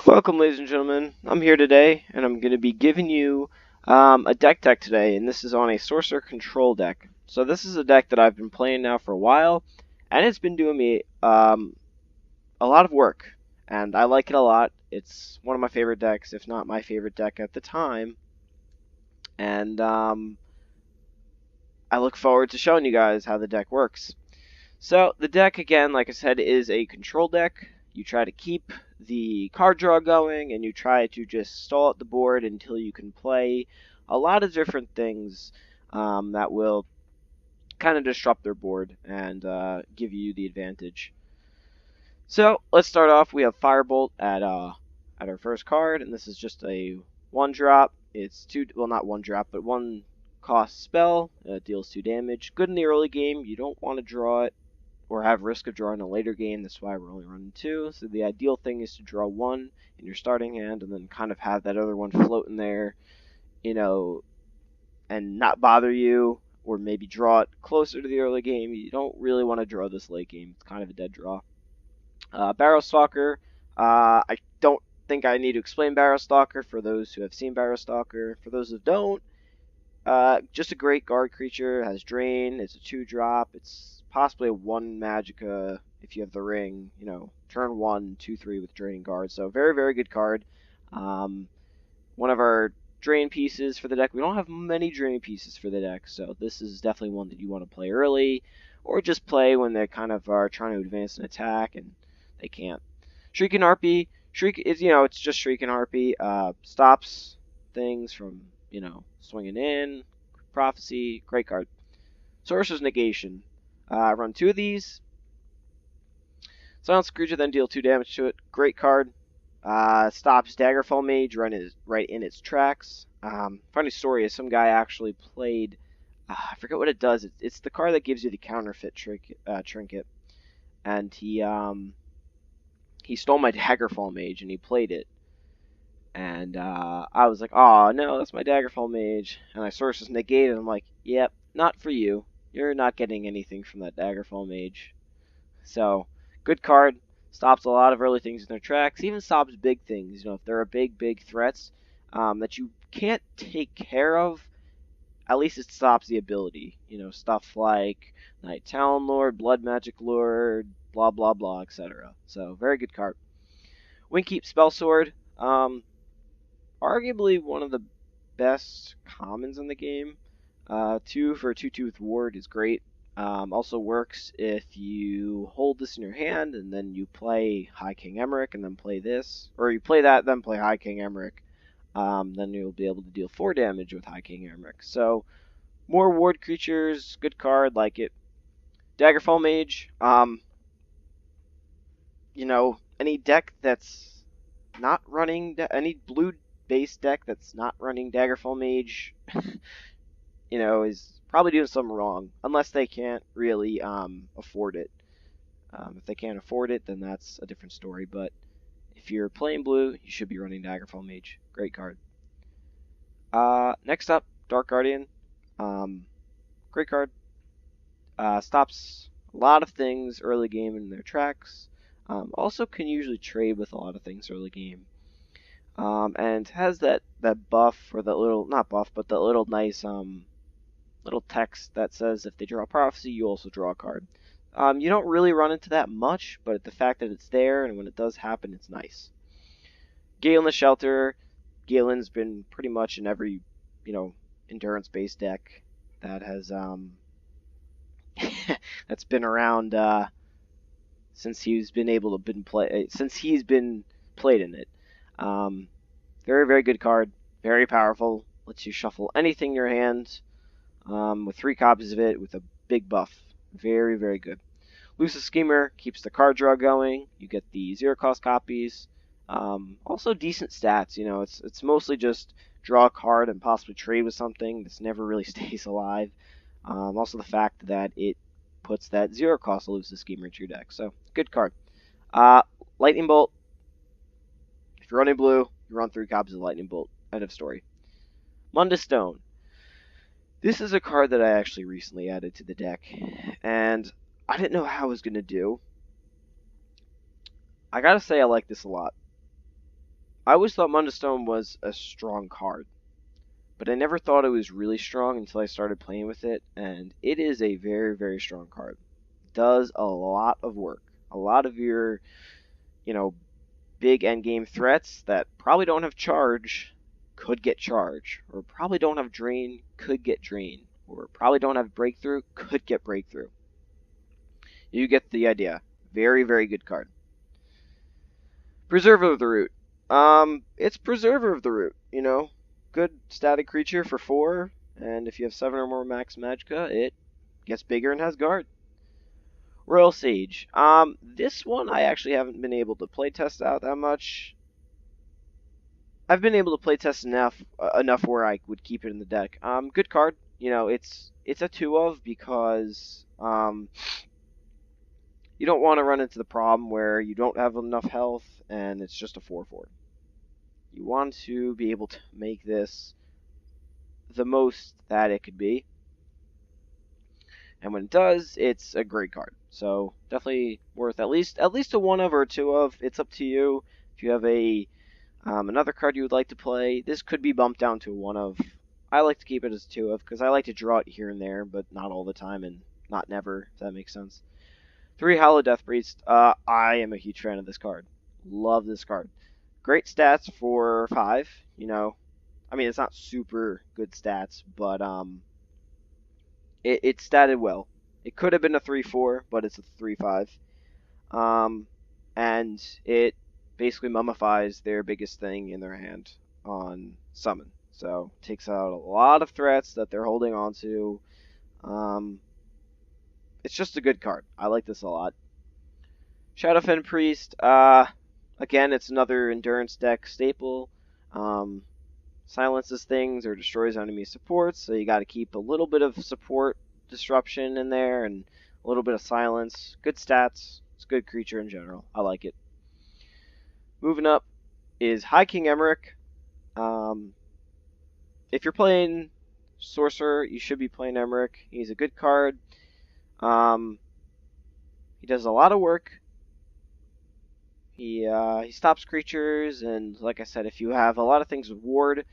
Welcome, ladies and gentlemen. I'm here today, and I'm going to be giving you a deck today, and this is on a Sorcerer Control deck. So this is a deck that I've been playing now for a while, and it's been doing me a lot of work, and I like it a lot. It's one of my favorite decks, if not my favorite deck at the time, and I look forward to showing you guys how the deck works. So the deck, again, like I said, is a control deck. You try to keep the card draw going, and you try to just stall out the board until you can play a lot of different things that will kind of disrupt their board and give you the advantage. So let's start off. We have Firebolt at our first card, and this is just a 1-drop. It's not 1-drop, but 1 cost spell. It deals 2 damage. Good in the early game. You don't want to draw it or have risk of drawing a later game. That's why we're only running 2. So the ideal thing is to draw 1 in your starting hand and then kind of have that other one float in there, and not bother you, or maybe draw it closer to the early game. You don't really want to draw this late game. It's kind of a dead draw. Barrow Stalker. I don't think I need to explain Barrow Stalker for those who have seen Barrow Stalker. For those who don't, just a great guard creature. Has Drain. It's a 2-drop. It's possibly a 1 Magicka if you have the ring. Turn 1, 2/3 with Draining Guard. So very, very good card. One of our drain pieces for the deck. We don't have many drain pieces for the deck, so this is definitely one that you want to play early, or just play when they kind of are trying to advance an attack and they can't. Shrieking Harpy. It's just Shrieking Harpy. Stops things from, swinging in. Prophecy. Great card. Sorcerer's Negation. Run 2 of these. Silence creature, then deal 2 damage to it. Great card. Stops Daggerfall Mage right in its tracks. Funny story is some guy actually played. I forget what it does. It's the card that gives you the counterfeit trinket, and he stole my Daggerfall Mage and he played it. And I was like, oh no, that's my Daggerfall Mage. And I Sorcerer's Negate, and I'm like, yep, not for you. You're not getting anything from that Daggerfall Mage. So, good card. Stops a lot of early things in their tracks. Even stops big things. If there are big threats that you can't take care of, at least it stops the ability. Stuff like Night Talon Lord, Blood Magic Lord, blah blah blah, etc. So, very good card. Windkeep Spellsword. Arguably one of the best commons in the game. 2 for a 2/2 with Ward is great. Also works if you hold this in your hand and then you play High King Emmerich and then play this, or you play that then play High King Emmerich. Then you'll be able to deal 4 damage with High King Emmerich. So more ward creatures, good card, like it. Daggerfall Mage. Any deck that's not running any blue base deck that's not running Daggerfall Mage, is probably doing something wrong, unless they can't really afford it. If they can't afford it, then that's a different story. But if you're playing blue, you should be running Daggerfall Mage. Great card. Next up, Dark Guardian. Great card. Stops a lot of things early game in their tracks. Also can usually trade with a lot of things early game. And has that buff, or that little, not buff, but that little nice little text that says if they draw a prophecy, you also draw a card. You don't really run into that much, but the fact that it's there, and when it does happen, it's nice. Galen the Shelter. Galen's been pretty much in every, endurance-based deck that has that's been around since he's been played in it. Very, very good card. Very powerful. Lets you shuffle anything in your hand. With 3 copies of it with a big buff. Very, very good. Liuzza Schemer keeps the card draw going. You get the 0-cost copies. Also decent stats. It's mostly just draw a card and possibly trade with something. This never really stays alive. Also the fact that it puts that 0-cost Liuzza Schemer into your deck. So, good card. Lightning Bolt. If you're running blue, you run 3 copies of Lightning Bolt. End of story. Munda Stone. This is a card that I actually recently added to the deck, and I didn't know how I was going to do. I gotta say I like this a lot. I always thought Munda Stone was a strong card, but I never thought it was really strong until I started playing with it, and it is a very, very strong card. Does a lot of work. A lot of your, you know, big endgame threats that probably don't have charge could get charge, or probably don't have drain could get drain, or probably don't have breakthrough could get breakthrough. You get the idea. Very, very good card. Preserver of the Root. It's Preserver of the Root, Good static creature for 4, and if you have 7 or more max magicka, it gets bigger and has guard. Royal Sage. This one I actually haven't been able to playtest out that much. I've been able to playtest enough where I would keep it in the deck. Good card. It's a 2 of because you don't want to run into the problem where you don't have enough health and it's just a 4/4. You want to be able to make this the most that it could be. And when it does, it's a great card. So definitely worth at least a 1 of or a 2 of. It's up to you. If you have another card you would like to play, this could be bumped down to a 1 of. I like to keep it as a 2 of because I like to draw it here and there, but not all the time and not never, if that makes sense. 3 Hollow Death Priest. I am a huge fan of this card. Love this card. Great stats for 5. I mean, it's not super good stats, but it statted well. It could have been a 3/4, but it's a 3/5. And it basically mummifies their biggest thing in their hand on summon. So takes out a lot of threats that they're holding on to. It's just a good card. I like this a lot. Shadowfen Priest. Again, it's another endurance deck staple. Silences things or destroys enemy supports, so you got to keep a little bit of support disruption in there and a little bit of silence. Good stats. It's a good creature in general. I like it. Moving up is High King Emmerich. If you're playing Sorcerer, you should be playing Emmerich. He's a good card. He does a lot of work. He stops creatures, and like I said, if you have a lot of things with ward,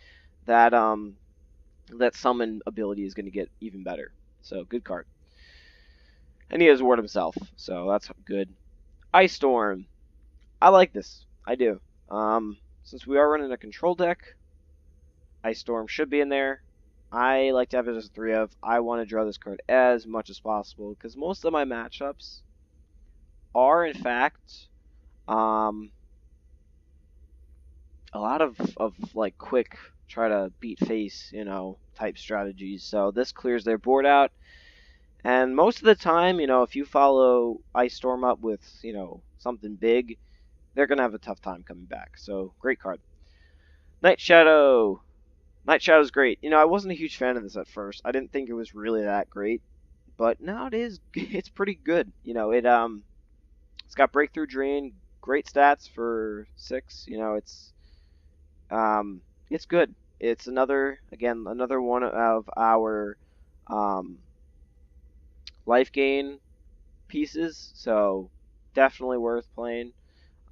that summon ability is going to get even better. So good card. And he has ward himself, so that's good. Ice Storm. I like this. I do. Since we are running a control deck, Ice Storm should be in there. I like to have it as a 3 of. I want to draw this card as much as possible because most of my matchups are, in fact, a lot of like quick try to beat face, type strategies. So this clears their board out. And most of the time, if you follow Ice Storm up with, something big, they're going to have a tough time coming back. So great card. Night Shadow. Night Shadow's great. I wasn't a huge fan of this at first. I didn't think it was really that great. But now it is. It's pretty good. It's got Breakthrough Drain. Great stats for 6. It's good. It's another one of our life gain pieces, so definitely worth playing.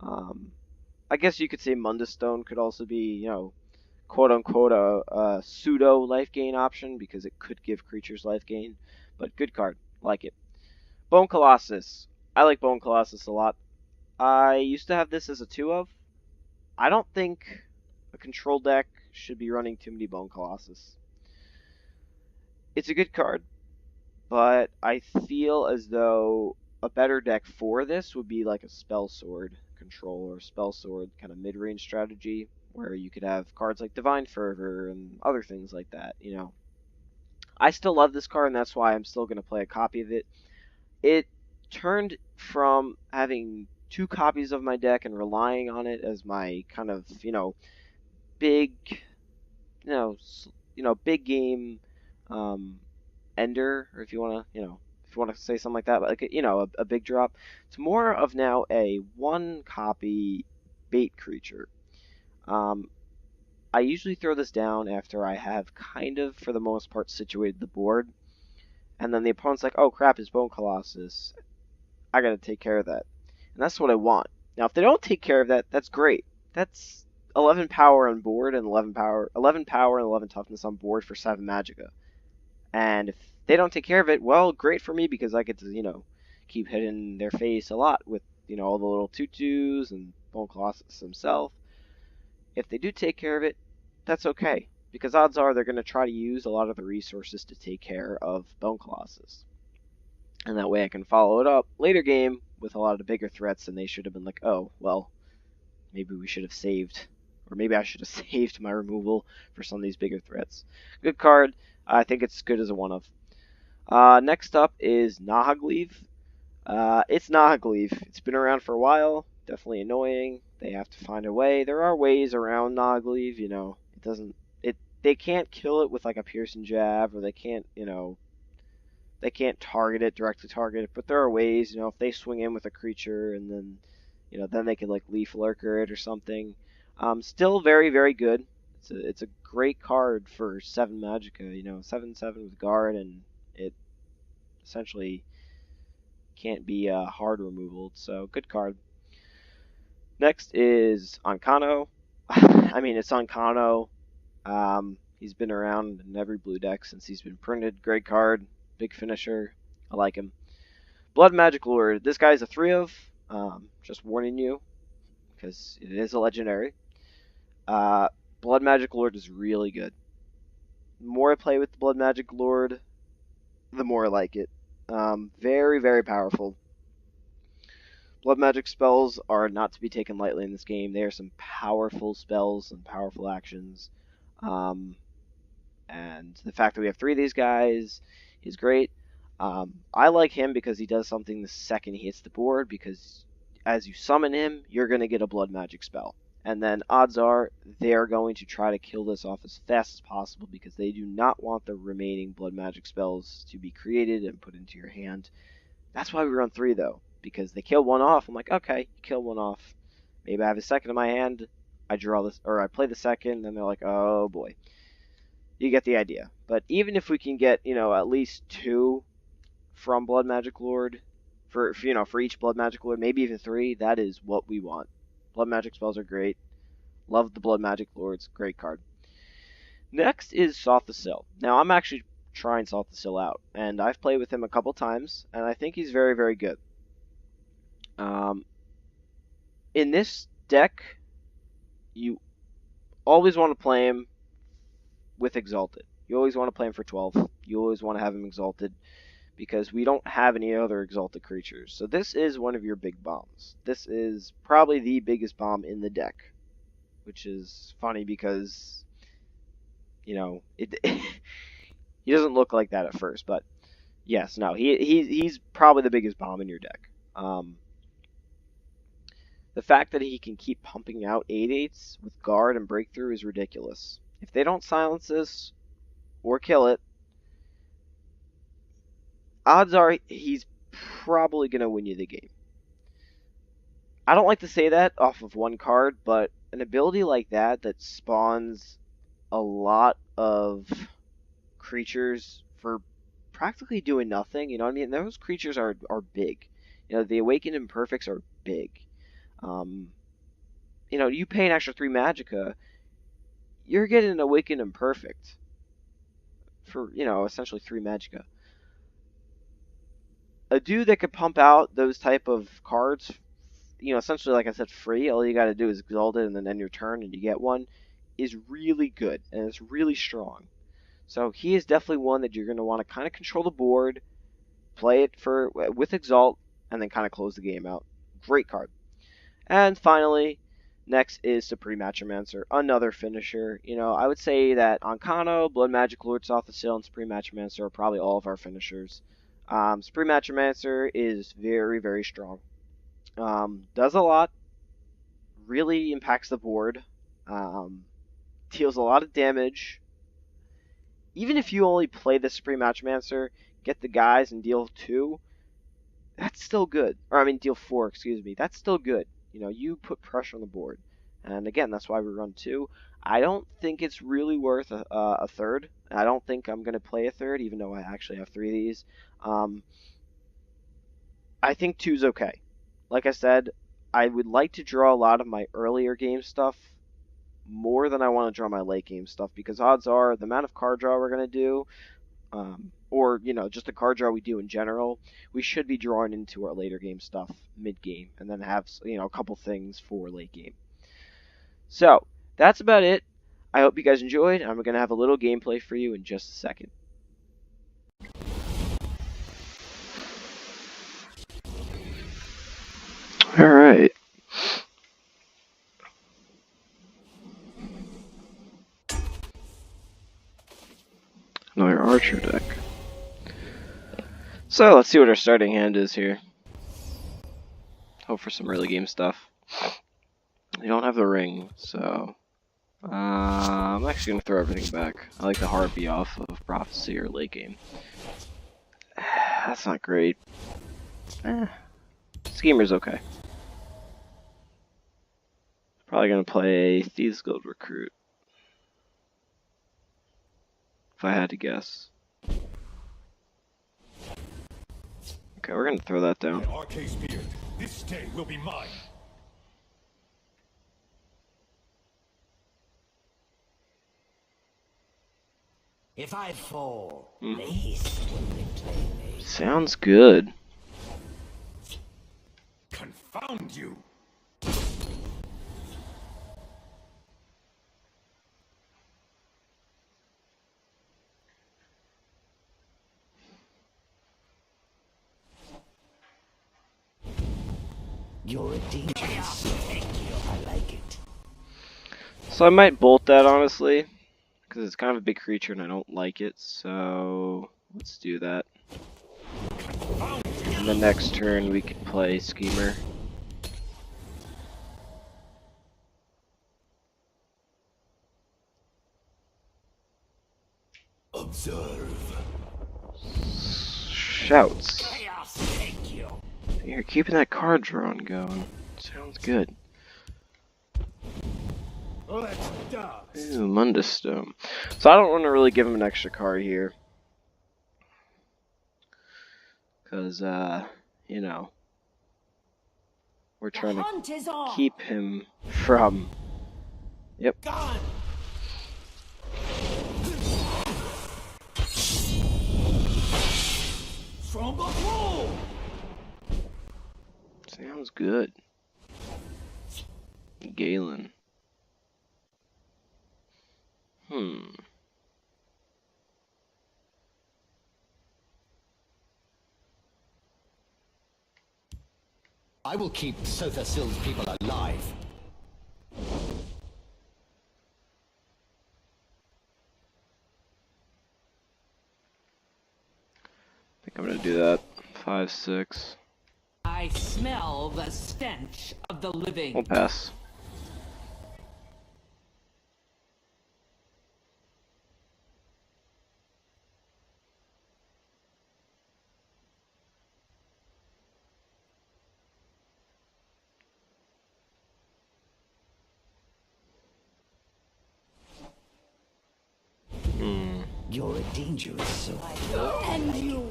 I guess you could say Munda Stone could also be, quote unquote a pseudo life gain option because it could give creatures life gain, but good card. Like it. Bone Colossus. I like Bone Colossus a lot. I used to have this as a 2 of. I don't think a control deck should be running too many Bone Colossus. It's a good card, but I feel as though a better deck for this would be like a Spell Sword control or Spell Sword kind of mid-range strategy where you could have cards like Divine Fervor and other things like that, I still love this card, and that's why I'm still going to play a copy of it. It turned from having 2 copies of my deck and relying on it as my kind of, big, big game ender, or if you want to, say something like that, but like a big drop. It's more of now a 1 copy bait creature. I usually throw this down after I have kind of, for the most part, situated the board, and then the opponent's like, oh crap, it's Bone Colossus. I gotta take care of that. And that's what I want. Now, if they don't take care of that, that's great. That's 11 power on board and 11 power and 11 toughness on board for 7 magicka. And if they don't take care of it, well, great for me because I get to, keep hitting their face a lot with, all the little tutus and Bone Colossus himself. If they do take care of it, that's okay. Because odds are they're going to try to use a lot of the resources to take care of Bone Colossus. And that way I can follow it up later game with a lot of the bigger threats, and they should have been like, oh, well, maybe we should have saved, or maybe I should have saved my removal for some of these bigger threats. Good card. I think it's good as a one-of. Next up is Nog Leave. It's Nog Leave. It's been around for a while. Definitely annoying. They have to find a way. There are ways around Nog Leave. It doesn't. They can't kill it with like a piercing jab, or they can't. They can't directly target it. But there are ways. If they swing in with a creature and then, then they can like Leaf Lurker it or something. Still very, very good. It's a great card for 7 magicka. 7/7 with guard, and it essentially can't be hard removal. So good card. Next is on Cano. I mean, it's on Cano. He's been around in every blue deck since he's been printed. Great card, big finisher. I like him. Blood Magic Lord. This guy's a 3-of. Just warning you, because it is a legendary. Blood Magic Lord is really good. The more I play with the Blood Magic Lord, the more I like it. Very, very powerful. Blood magic spells are not to be taken lightly in this game. They are some powerful spells and powerful actions. And the fact that we have 3 of these guys is great. I like him because he does something the second he hits the board, because as you summon him, you're going to get a blood magic spell. And then odds are they're going to try to kill this off as fast as possible, because they do not want the remaining blood magic spells to be created and put into your hand. That's why we run 3, though, because they kill one off. I'm like, okay, you kill one off. Maybe I have a second in my hand. I draw this, or I play the second, and they're like, oh boy. You get the idea. But even if we can get, at least 2 from Blood Magic Lord, for each Blood Magic Lord, maybe even 3, that is what we want. Blood Magic spells are great. Love the Blood Magic Lords. Great card. Next is Soth the Sill. Now, I'm actually trying Soth the Sill out, and I've played with him a couple times, and I think he's very, very good. In this deck, you always want to play him with Exalted. You always want to play him for 12. You always want to have him Exalted, because we don't have any other Exalted creatures. So this is one of your big bombs. This is probably the biggest bomb in the deck, which is funny because, he doesn't look like that at first, but yes, no, he's probably the biggest bomb in your deck. The fact that he can keep pumping out 8/8s with guard and breakthrough is ridiculous. If they don't silence this or kill it, odds are he's probably going to win you the game. I don't like to say that off of one card, but an ability like that spawns a lot of creatures for practically doing nothing, you know what I mean? Those creatures are big. The Awakened Imperfects are big. You pay an extra 3 magicka, you're getting an Awakened Imperfect for, essentially 3 magicka. A dude that could pump out those type of cards, essentially, like I said, free, all you got to do is exalt it and then end your turn and you get one, is really good, and it's really strong. So he is definitely one that you're going to want to kind of control the board, play it with Exalt, and then kind of close the game out. Great card. And finally, next is Supreme Atromancer, another finisher. I would say that on Cano, Blood Magic Lord, Soth the Sill, and Supreme Atromancer are probably all of our finishers. Supreme Atromancer is very, very strong. Does a lot. Really impacts the board. Deals a lot of damage. Even if you only play the Supreme Atromancer, get the guys and deal 2, that's still good. Or, deal 4, excuse me. That's still good. You put pressure on the board. And again, that's why we run 2. I don't think it's really worth a third. I don't think I'm going to play a third, even though I actually have 3 of these. I think 2's okay. Like I said, I would like to draw a lot of my earlier game stuff more than I want to draw my late game stuff, because odds are the amount of card draw we're going to do, or, you know, just the card draw we do in general, we should be drawing into our later game stuff mid-game, and then have, you know, a couple things for late game. So, that's about it. I hope you guys enjoyed. I'm going to have a little gameplay for you in just a second. Alright. Another archer deck. So, let's see what our starting hand is here. Hope for some early game stuff. We don't have the ring, so I'm actually going to throw everything back. I like the Harpy off of Prophecy or late game. That's not great. Schemer's okay. Probably going to play Thieves Guild Recruit, if I had to guess. Okay, we're going to throw that down. This day will be mine. If I fall, the haste will reclaim me. Sounds good. Confound you! You're a dangerous. Thank you. I like it. So I might bolt that, honestly, because it's kind of a big creature and I don't like it, so let's do that. And the next turn we could play Schemer. Observe. Shouts. Chaos, thank you. You're keeping that card drawn going. Sounds good. Let's dance. Ooh, Munda Stone. So I don't want to really give him an extra card here. Because, you know, we're trying to keep him from... Yep. Gone. Strongbow. Sounds good. Galen. I will keep Sothasil's people alive. I think I'm gonna do that. 5, 6. I smell the stench of the living. We'll pass. You're a dangerous soul. And you.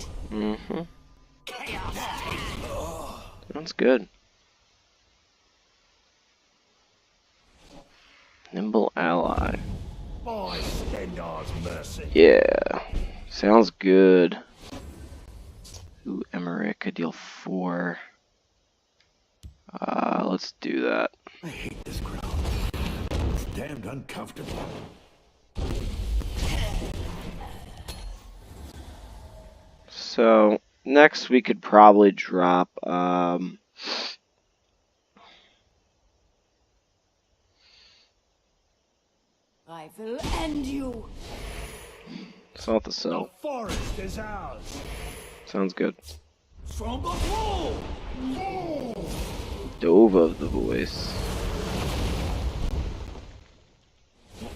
Chaos. Sounds good. Nimble ally. By Stendar's mercy. Yeah. Sounds good. Ooh, Emmerich could deal 4. Let's do that. I hate this ground. It's damned uncomfortable. So next we could probably drop I will end you. Salt the Cell. The forest is ours. Sounds good. Strongbow. Dove of the Voice.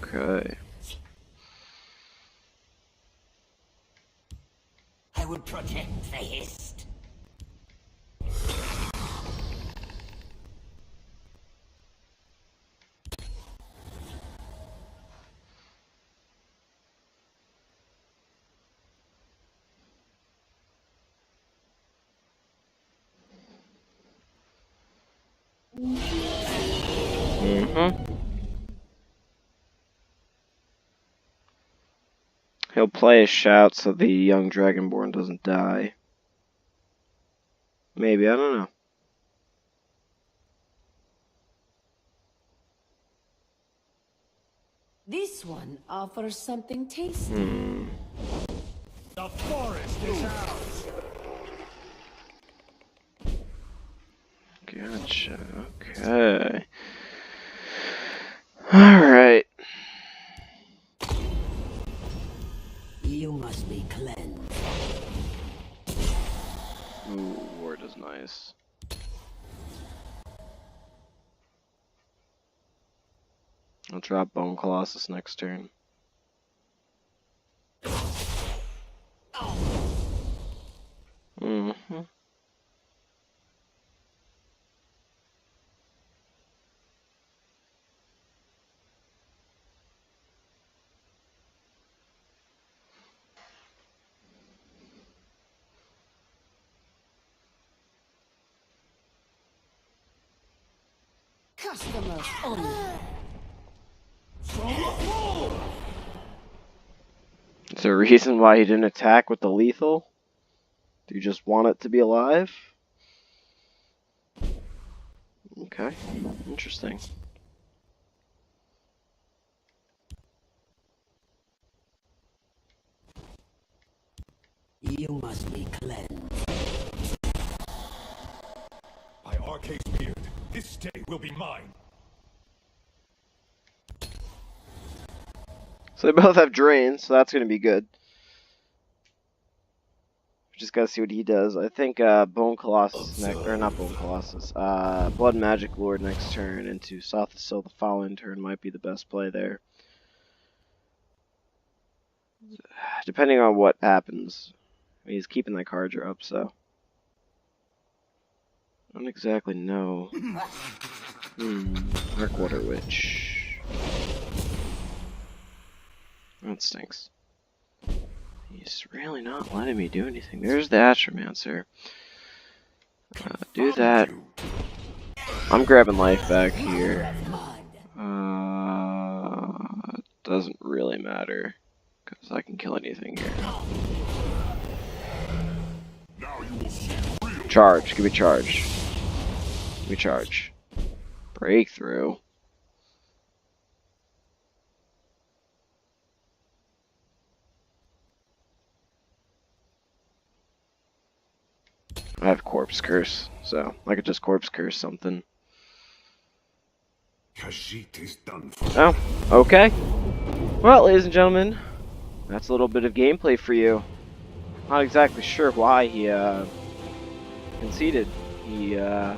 Okay. I will protect the hist. He'll play a shout so the young Dragonborn doesn't die. Maybe, I don't know. This one offers something tasty. The forest is ours. Gotcha. Okay. Alright. You must be cleansed. Ooh, ward is nice. I'll drop Bone Colossus next turn. Customers only. Is there a reason why he didn't attack with the lethal? Do you just want it to be alive? Okay, interesting. You must be cleansed. By Arcade's beard, this day will be mine. So they both have drain, so that's going to be good. Just gotta see what he does. I think Bone Colossus next, or not Bone Colossus, Blood Magic Lord next turn into Soth Sill the following turn might be the best play there. Depending on what happens. I mean, he's keeping that card draw up, so. I don't exactly know. Darkwater Witch. That stinks. He's really not letting me do anything. There's the Astromancer. Do that. I'm grabbing life back here. Doesn't really matter. Because I can kill anything here. Charge. Give me charge. Give me charge. Breakthrough. I have Corpse Curse, so I could just Corpse Curse something. Oh, okay. Well, ladies and gentlemen, that's a little bit of gameplay for you. Not exactly sure why he conceded. I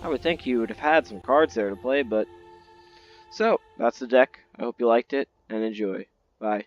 would think he would have had some cards there to play, but... So, that's the deck. I hope you liked it, and enjoy. Bye.